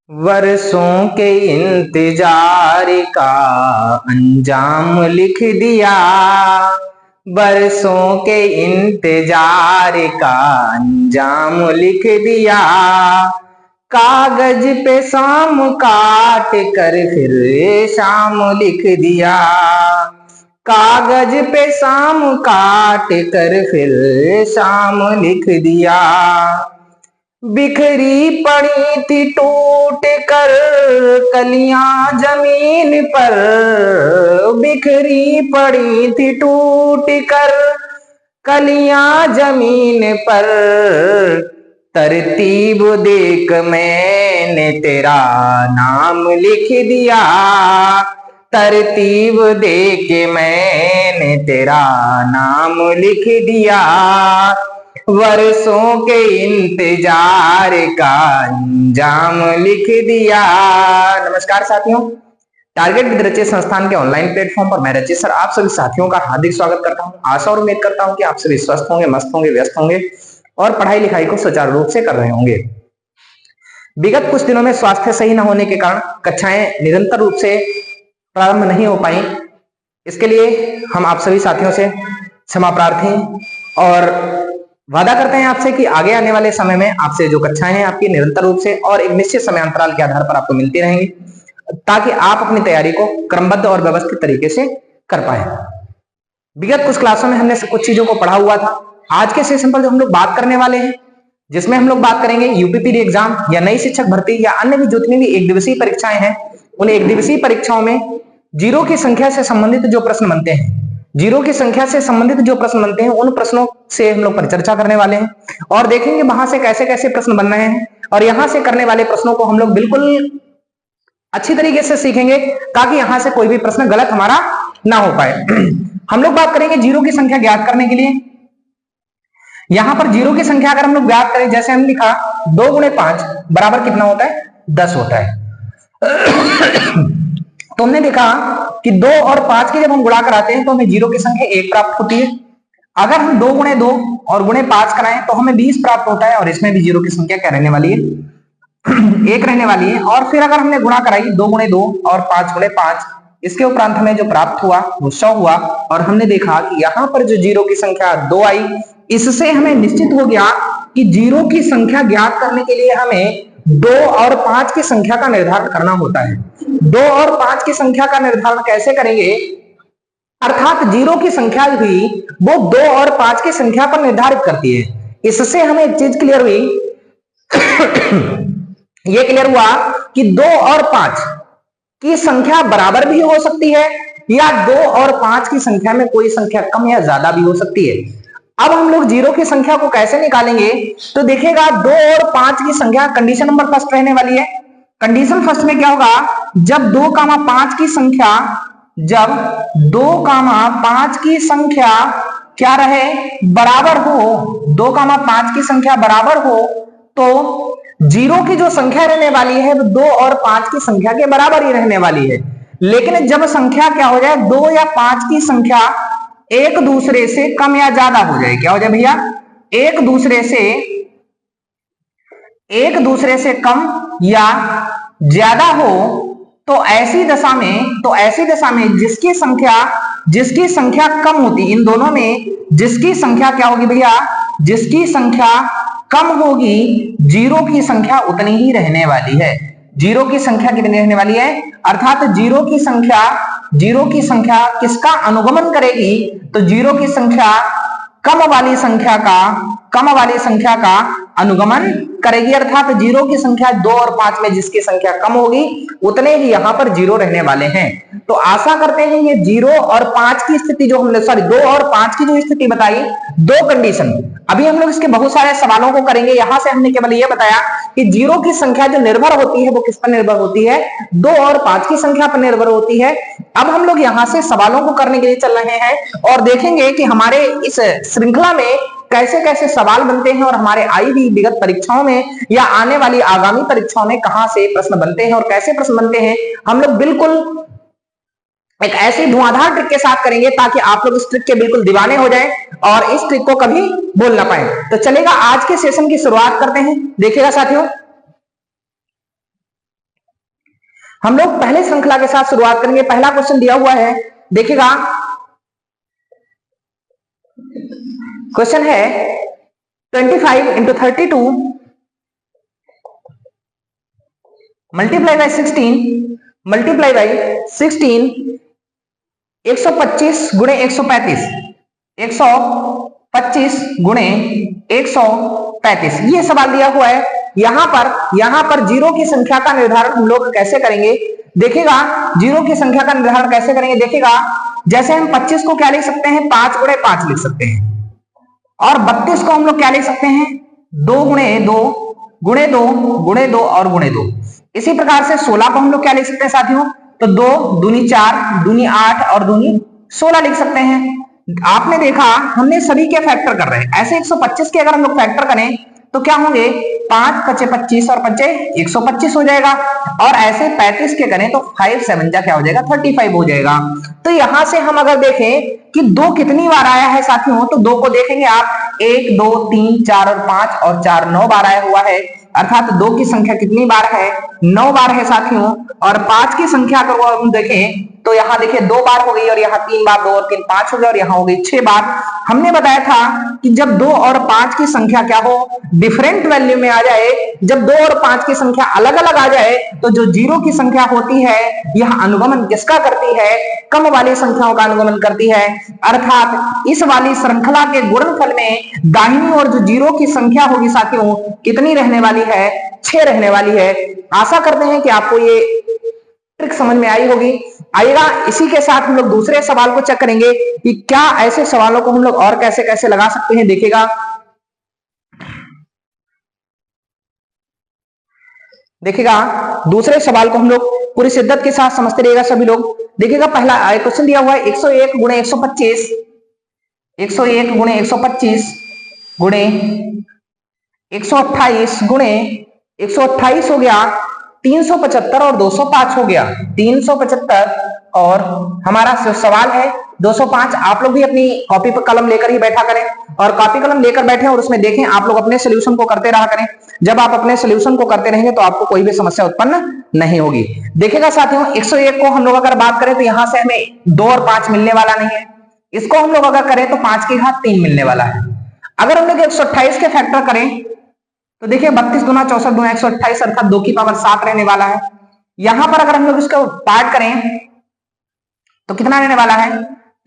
वर्षों के इंतजार का अंजाम लिख दिया। बरसों के इंतजार का अंजाम लिख दिया। कागज पे शाम काट कर फिर शाम लिख दिया। कागज पे शाम काट कर फिर शाम लिख दिया। बिखरी पड़ी थी टूट कर कलियां जमीन पर। बिखरी पड़ी थी टूट कर कलियां जमीन पर। तरतीब देख मैंने तेरा नाम लिख दिया। तरतीब देख मैंने तेरा नाम लिख दिया। वर्षों के इंतजार का अंजाम लिख दिया। नमस्कार साथियों, टारगेट विद रचित संस्थान के ऑनलाइन प्लेटफॉर्म पर मैं रचित सर आप सभी साथियों का हार्दिक स्वागत करता हूं। आशा और उम्मीद करता हूं कि आप सभी स्वस्थ होंगे, मस्त होंगे, व्यस्त होंगे और पढ़ाई लिखाई को सुचारू रूप से कर रहे होंगे। विगत कुछ दिनों में स्वास्थ्य सही न होने के कारण कक्षाएं निरंतर रूप से प्रारंभ नहीं हो पाई। इसके लिए हम आप सभी साथियों से क्षमा प्रार्थी और वादा करते हैं आपसे कि आगे आने वाले समय में आपसे जो कक्षाएं हैं आपकी निरंतर रूप से और एक निश्चित समय अंतराल के आधार पर आपको मिलती रहेंगी, ताकि आप अपनी तैयारी को क्रमबद्ध और व्यवस्थित तरीके से कर पाए। विगत कुछ क्लासों में हमने कुछ चीजों को पढ़ा हुआ था। आज के सेशन पर जो हम लोग बात करने वाले हैं, जिसमें हम लोग बात करेंगे यूपीपीडी एग्जाम या नई शिक्षक भर्ती या अन्य भी जितनी भी एक दिवसीय परीक्षाएं हैं, उन एक दिवसीय परीक्षाओं में जीरो की संख्या से संबंधित जो प्रश्न बनते हैं, जीरो की संख्या से संबंधित जो प्रश्न बनते हैं, उन प्रश्नों से हम लोग परिचर्चा करने वाले हैं और देखेंगे वहां से कैसे कैसे प्रश्न बन रहे हैं और यहां से करने वाले प्रश्नों को हम लोग बिल्कुल अच्छी तरीके से सीखेंगे, ताकि यहां से कोई भी प्रश्न गलत हमारा ना हो पाए। हम लोग बात करेंगे जीरो की संख्या ज्ञात करने के लिए। यहां पर जीरो की संख्या अगर हम लोग ज्ञात करें, जैसे हम लिखा 2 गुणे 5 बराबर कितना होता है, 10 होता है। तो हमने देखा कि 2 और 5 की जब हम गुणा कराते हैं तो हमें जीरो की संख्या 1 प्राप्त होती है। अगर हम 2 गुणे 2 और गुणे 5 कराएं तो हमें 20 प्राप्त होता है और इसमें भी जीरो की संख्या क्या रहने वाली है, 1 रहने वाली है। और फिर अगर हमने गुणा कराई 2 गुणे 2 और 5 गुणे 5, इसके उपरांत हमें जो प्राप्त हुआ वो 100 हुआ। और हमने देखा कि यहां पर जो जीरो की संख्या 2 आई, इससे हमें निश्चित हो गया कि जीरो की संख्या ज्ञात करने के लिए हमें 2 और 5 की संख्या का निर्धारण करना होता है। 2 और 5 की संख्या का निर्धारण कैसे करेंगे, अर्थात जीरो की संख्या भी वो 2 और 5 की संख्या पर निर्धारित करती है। इससे हमें एक चीज क्लियर हुई, ये क्लियर हुआ कि 2 और 5 की संख्या बराबर भी हो सकती है या 2 और 5 की संख्या में कोई संख्या कम या ज्यादा भी हो सकती है। अब हम लोग जीरो की संख्या को कैसे निकालेंगे, तो देखिएगा 2 और 5 की संख्या कंडीशन नंबर फर्स्ट रहने वाली है। कंडीशन फर्स्ट में क्या होगा, जब 2, 5 की संख्या, जब 2, 5 की संख्या क्या रहे, बराबर हो, 2, 5 की संख्या बराबर हो, तो जीरो की जो संख्या रहने वाली है वो 2 और 5 की संख्या के बराबर ही रहने वाली है। लेकिन जब संख्या क्या हो जाए, 2 या 5 की संख्या एक दूसरे से कम या ज्यादा हो जाए, क्या हो जाए भैया, एक दूसरे से कम या ज्यादा हो, तो ऐसी दशा में जिसकी संख्या कम होती, इन दोनों में जिसकी संख्या क्या होगी भैया, जिसकी संख्या कम होगी, जीरो की संख्या उतनी ही रहने वाली है। जीरो की संख्या कितनी रहने वाली है, अर्थात जीरो की संख्या किसका अनुगमन करेगी, तो जीरो की संख्या कम वाली संख्या का अनुगमन करेगी। अर्थात जीरो की संख्या 2 और 5 में जिसकी संख्या कम होगी उतने ही यहां पर जीरो रहने वाले हैं। तो आशा करते हैं ये 0 और 5 की स्थिति जो हमने 2 और 5 की जो स्थिति बताई, दो कंडीशन, अभी हम लोग इसके बहुत सारे सवालों को करेंगे। यहां से हमने केवल ये बताया कि जीरो की संख्या जो निर्भर होती है वो किस पर निर्भर होती है, 2 और 5 की संख्या पर निर्भर होती है। अब हम लोग यहां से सवालों को करने के लिए चल रहे हैं और देखेंगे कि हमारे इस श्रृंखला में कैसे कैसे सवाल बनते हैं और हमारे आई हुई विगत परीक्षाओं में या आने वाली आगामी परीक्षाओं में कहां से प्रश्न बनते हैं और कैसे प्रश्न बनते हैं। हम लोग बिल्कुल एक ऐसी धुआंधार ट्रिक के साथ करेंगे ताकि आप लोग इस ट्रिक के बिल्कुल दीवाने हो जाएं और इस ट्रिक को कभी भूल ना पाए। तो चलेगा, आज के सेशन की शुरुआत करते हैं। देखिएगा साथियों, हम लोग पहले श्रृंखला के साथ शुरुआत करेंगे। पहला क्वेश्चन दिया हुआ है, देखिएगा क्वेश्चन है 25 into 32 multiply by 16 multiply by 16 125 गुणे 135 125 गुणे 135 ये सवाल दिया हुआ है। यहां पर जीरो की संख्या का निर्धारण हम लोग कैसे करेंगे, देखिएगा जीरो की संख्या का निर्धारण कैसे करेंगे। देखिएगा जैसे हम 25 को क्या लिख सकते हैं, 5 गुणे 5 लिख सकते हैं, और 32 को हम लोग क्या लिख सकते हैं, 2 गुणे 2 गुणे 2 गुणे 2 और गुणे 2। इसी प्रकार से 16 को हम लोग क्या लिख सकते हैं साथियों, तो 2 दूनी 4 दूनी 8 और दूनी 16 लिख सकते हैं। आपने देखा हमने सभी के फैक्टर कर रहे हैं। ऐसे 125 के अगर हम लोग फैक्टर करें तो क्या होंगे, 5 पचे 25 और 5 125 हो जाएगा। और ऐसे 35 के करें तो 5 7 जा क्या हो जाएगा, 35 हो जाएगा। तो यहां से हम अगर देखें कि 2 कितनी बार आया है साथियों, तो 2 को देखेंगे आप 1 2 3 4 और 5 और 4 9 बार आया हुआ है। अर्थात 2 की संख्या कितनी बार है, 9 बार है साथियों। और 5 की संख्या अगर हम देखें तो यहाँ देखिए 2 बार हो गई, और यहाँ 3 बार, 2 और 3 5 हो गया, और यहाँ हो गई 6 बार। हमने बताया था कि जब 2 और 5 की संख्या क्या हो, डिफरेंट वैल्यू में आ जाए, जब 2 और 5 की संख्या अलग अलग आ जाए, तो जो जीरो की संख्या होती है यह अनुगमन किसका करती है, कम वाली संख्याओं का अनुगमन करती है। अर्थात इस वाली श्रृंखला के गुणनफल में दाहिनी ओर जो जीरो की संख्या होगी साथियों कितनी रहने वाली है, 6 रहने वाली है। आशा करते हैं कि आपको ये ट्रिक समझ में आई होगी। आइएगा इसी के साथ हम लोग दूसरे सवाल को चेक करेंगे कि क्या ऐसे सवालों को हम लोग और कैसे कैसे लगा सकते हैं। देखिएगा दूसरे सवाल को हम लोग पूरी शिद्दत के साथ समझते रहिएगा सभी लोग। देखिएगा पहला क्वेश्चन दिया हुआ है 101 गुणे 125 101 गुणे 125 गुणे 128 गुणे 128 हो गया 375 और 205 हो गया 375 और हमारा सवाल है 205। आप लोग भी अपनी कॉपी पर कलम लेकर ही बैठा करें, और कॉपी कलम लेकर बैठे और उसमें देखें, आप लोग अपने सोल्यूशन को करते रहा करें। जब आप अपने सोल्यूशन को करते रहेंगे तो आपको कोई भी समस्या उत्पन्न नहीं होगी। देखिएगा साथियों 101 को हम लोग अगर बात करें तो यहां से हमें 2 और 5 मिलने वाला नहीं है। इसको हम लोग अगर करें तो 5 की घात 3 मिलने वाला है। अगर हम लोग 128 के फैक्टर करें तो देखिए 32 गुना 64 गुना 128 अर्थात 2 की पावर 7 रहने वाला है। यहां पर अगर हम लोग इसको पार्ट करें तो कितना रहने वाला है,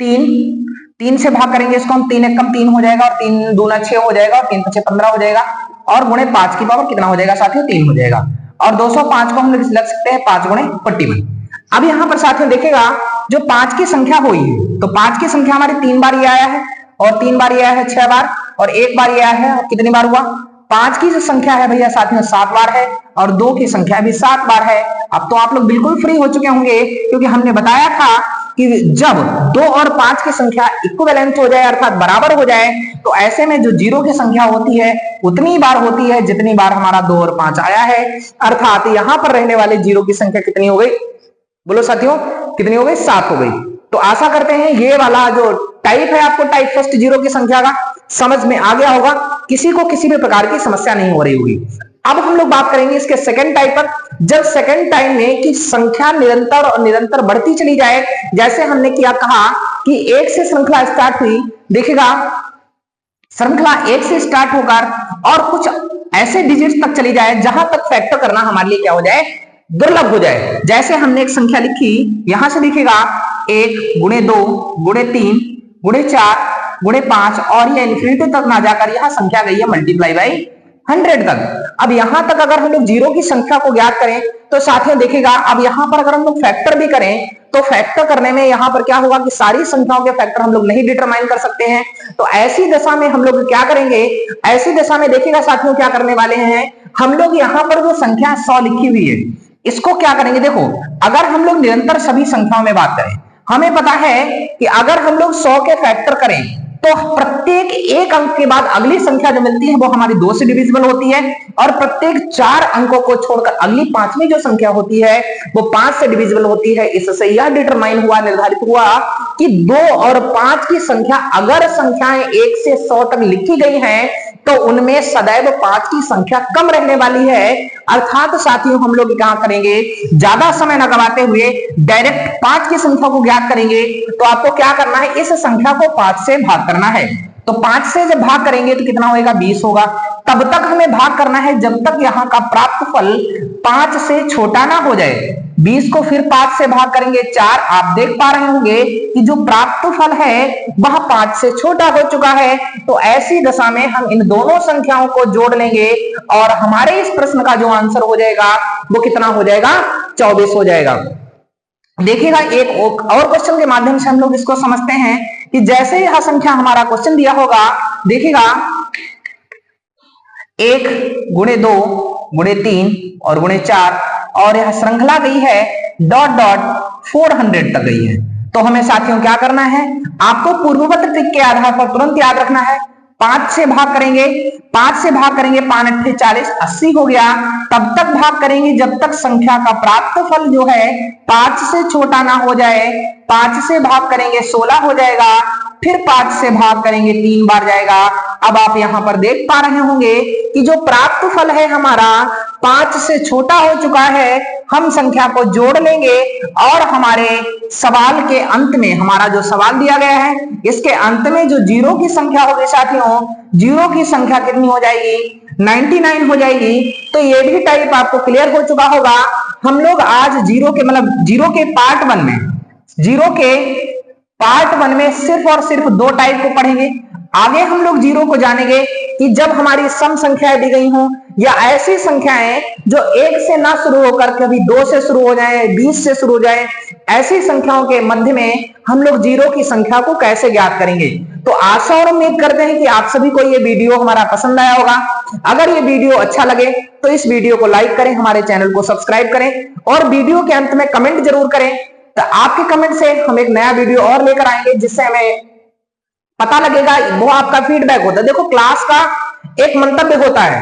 3 से भाग करेंगे इसको हम, 3 एक कम 3 हो जाएगा, और 3 दूना 6 हो जाएगा, और 3 5 15 हो जाएगा, और गुणे 5 की पावर कितना हो जाएगा साथियों, 3 हो जाएगा। और 205 को हम लोग लग सकते हैं 5 गुणे 41। अब यहां पर साथियों देखिएगा जो 5 की संख्या हुई है, तो 5 की संख्या हमारी 3 बार ये आया है, और 3 बार ये आया है 6 बार, और 1 बार ये आया है, और कितनी बार हुआ, 5 की जो संख्या है भैया साथियों 7 बार है, और 2 की संख्या भी 7 बार है। अब तो आप लोग बिल्कुल फ्री हो चुके होंगे, क्योंकि हमने बताया था कि जब 2 और 5 की संख्या इक्विवेलेंट हो जाए अर्थात बराबर हो जाए, तो ऐसे में जो जीरो की संख्या होती है उतनी बार होती है जितनी बार हमारा 2 और 5 आया है। अर्थात यहां पर रहने वाले जीरो की संख्या कितनी हो गई, बोलो साथियों कितनी हो गई, 7 हो गई। तो आशा करते हैं ये वाला जो टाइप है आपको टाइप फर्स्ट जीरो की संख्या का समझ में आ गया होगा, किसी को किसी भी प्रकार की समस्या नहीं हो रही होगी। अब हम लोग बात करेंगे इसके सेकंड टाइप पर। जब सेकंड टाइम में कि संख्या निरंतर और निरंतर बढ़ती चली जाए, जैसे हमने किया कहा कि 1 से श्रृंखला स्टार्ट हुई, देखिएगा श्रृंखला 1 से स्टार्ट होकर और कुछ ऐसे डिजिट्स तक चली जाए जहां तक फैक्टर करना हमारे लिए क्या हो जाए, दुर्लभ हो जाए। जैसे हमने एक संख्या लिखी, यहां से देखिएगा 1 गुणे 2 गुणे 3 गुणे 4 गुणे 5 और ये इन्फिनिटी तक ना जाकर यहां संख्या गई है मल्टीप्लाई बाई 100 तक। अब यहां तक अगर हम लोग जीरो की संख्या को ज्ञात करें तो साथियों देखिएगा अब यहां पर अगर हम लोग फैक्टर भी करें तो फैक्टर करने में यहां पर क्या होगा कि सारी संख्याओं के फैक्टर हम लोग नहीं डिटरमाइन कर सकते हैं। तो ऐसी दशा में हम लोग क्या करेंगे, ऐसी दशा में देखिएगा साथियों क्या करने वाले हैं हम लोग, यहां पर जो संख्या 100 लिखी हुई है इसको क्या करेंगे, देखो अगर हम लोग निरंतर सभी संख्याओं में बात करें, हमें पता है कि अगर हम लोग 100 के फैक्टर करें तो प्रत्येक एक अंक के बाद अगली संख्या जो मिलती है वो हमारी 2 से डिविजिबल होती है, और प्रत्येक 4 अंकों को छोड़कर अगली 5वीं जो संख्या होती है वो 5 से डिविजिबल होती है। इससे यह डिटरमाइन हुआ, निर्धारित हुआ कि 2 और 5 की संख्या अगर संख्याएं 1 से 100 तक लिखी गई हैं तो उनमें सदैव 5 की संख्या कम रहने वाली है। अर्थात साथियों हम लोग क्या करेंगे, ज्यादा समय न गवाते हुए डायरेक्ट 5 की संख्या को ज्ञात करेंगे। तो आपको क्या करना है, इस संख्या को 5 से भाग करना है। तो 5 से जब भाग करेंगे तो कितना होएगा, 20 होगा। तब तक हमें भाग करना है जब तक यहां का प्राप्त फल 5 से छोटा ना हो जाए। 20 को फिर 5 से भाग करेंगे 4। आप देख पा रहे होंगे कि जो प्राप्त फल है वह 5 से छोटा हो चुका है। तो ऐसी दशा में हम इन दोनों संख्याओं को जोड़ लेंगे और हमारे इस प्रश्न का जो आंसर हो जाएगा वो कितना हो जाएगा, 24 हो जाएगा। देखिएगा एक और क्वेश्चन के माध्यम से हम लोग इसको समझते हैं कि जैसे यह संख्या हमारा क्वेश्चन दिया होगा, देखिएगा 1 गुणे 2 गुणे 3 और गुणे 4 और यह श्रृंखला गई है डॉट डॉट 400 तक गई है। तो हमें साथियों क्या करना है, आपको पूर्ववत ट्रिक के आधार पर तुरंत याद रखना है। 5 से भाग करेंगे, 5 से भाग करेंगे, 5 8 40 80 हो गया। तब तक भाग करेंगे जब तक संख्या का प्राप्त फल जो है 5 से छोटा ना हो जाए। 5 से भाग करेंगे 16 हो जाएगा, फिर 5 से भाग करेंगे 3 बार जाएगा। अब आप यहां पर देख पा रहे होंगे कि जो प्राप्त फल है हमारा 5 से छोटा हो चुका है। हम संख्या को जोड़ लेंगे और हमारे सवाल के अंत में, हमारा जो सवाल दिया गया है इसके अंत में जो जीरो की संख्या होगी साथियों, जीरो की संख्या कितनी हो जाएगी, 99 हो जाएगी। तो ये भी टाइप आपको क्लियर हो चुका होगा। हम लोग आज जीरो के पार्ट 1 में, जीरो के पार्ट 1 में सिर्फ और सिर्फ 2 टाइप को पढ़ेंगे। आगे हम लोग जीरो को जानेंगे कि जब हमारी सम संख्याएं दी गई हों या ऐसी संख्याएं जो 1 से ना शुरू होकर कभी 2 से शुरू हो जाए, 20 से शुरू हो जाए, ऐसी संख्याओं के मध्य में हम लोग जीरो की संख्या को कैसे ज्ञात करेंगे। तो आशा और उम्मीद करते हैं कि आप सभी को ये वीडियो हमारा पसंद आया होगा। अगर ये वीडियो अच्छा लगे तो इस वीडियो को लाइक करें, हमारे चैनल को सब्सक्राइब करें और वीडियो के अंत में कमेंट जरूर करें। तो आपके कमेंट से हम एक नया वीडियो और लेकर आएंगे जिससे हमें पता लगेगा, वो आपका फीडबैक होता है। देखो क्लास का एक मंतव्य होता है,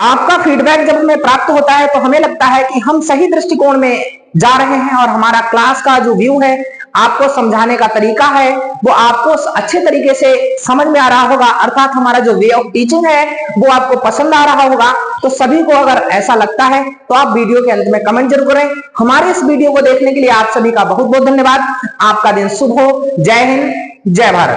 आपका फीडबैक जब हमें प्राप्त होता है तो हमें लगता है कि हम सही दृष्टिकोण में जा रहे हैं और हमारा क्लास का जो व्यू है, आपको समझाने का तरीका है, वो आपको अच्छे तरीके से समझ में आ रहा होगा। अर्थात हमारा जो वे ऑफ टीचिंग है वो आपको पसंद आ रहा होगा। तो सभी को अगर ऐसा लगता है तो आप वीडियो के अंत में कमेंट जरूर करें। हमारे इस वीडियो को देखने के लिए आप सभी का बहुत बहुत धन्यवाद। आपका दिन शुभ हो। जय हिंद, जय भारत।